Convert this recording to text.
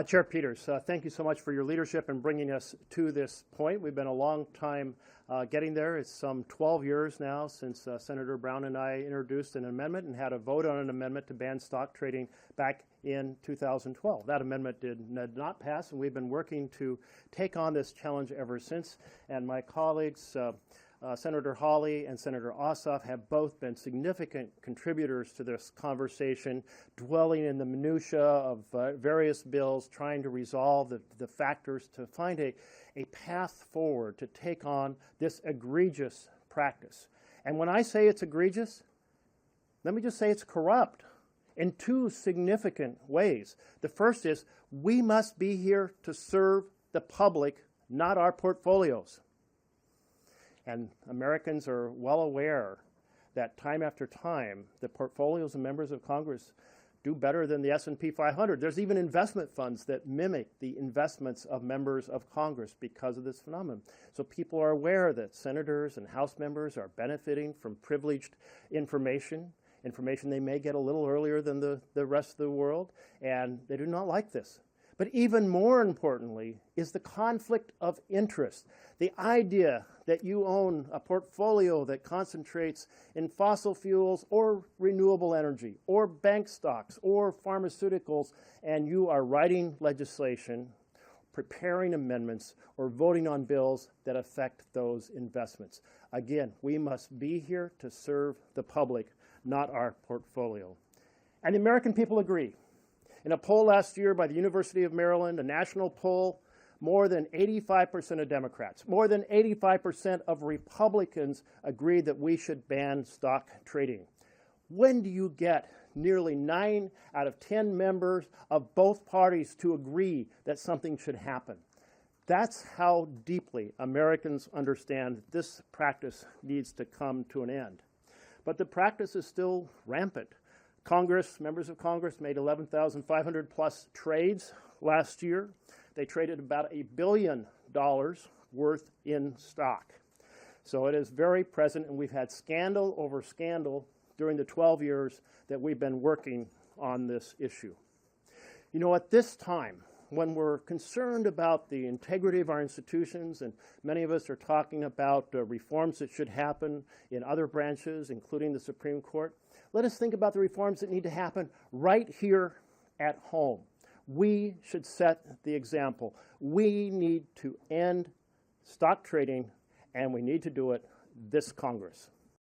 Chair Peters, thank you so much for your leadership in bringing us to this point. We've been a long time getting there. It's some 12 years now since Senator Brown and I introduced an amendment and had a vote on an amendment to ban stock trading back in 2012. That amendment did not pass, and we've been working to take on this challenge ever since. And my colleagues, Senator Hawley and Senator Ossoff, have both been significant contributors to this conversation, dwelling in the minutia of various bills, trying to resolve the factors to find a path forward to take on this egregious practice. And when I say it's egregious, let me just say it's corrupt in two significant ways. The first is we must be here to serve the public, not our portfolios. And Americans are well aware that time after time, the portfolios of members of Congress do better than the S&P 500. There's even investment funds that mimic the investments of members of Congress because of this phenomenon. So people are aware that senators and House members are benefiting from privileged information they may get a little earlier than the rest of the world, and they do not like this. But even more importantly is the conflict of interest. The idea that you own a portfolio that concentrates in fossil fuels or renewable energy or bank stocks or pharmaceuticals, and you are writing legislation, preparing amendments, or voting on bills that affect those investments. Again, we must be here to serve the public, not our portfolio. And the American people agree. In a poll last year by the University of Maryland, a national poll, more than 85% of Democrats, more than 85% of Republicans agreed that we should ban stock trading. When do you get nearly 9 out of 10 members of both parties to agree that something should happen? That's how deeply Americans understand that this practice needs to come to an end. But the practice is still rampant. Members of Congress made 11,500 plus trades last year. They traded about $1 billion worth in stock. So it is very present, and we've had scandal over scandal during the 12 years that we've been working on this issue. You know, at this time, when we're concerned about the integrity of our institutions, and many of us are talking about reforms that should happen in other branches, including the Supreme Court, let us think about the reforms that need to happen right here at home. We should set the example. We need to end stock trading, and we need to do it this Congress.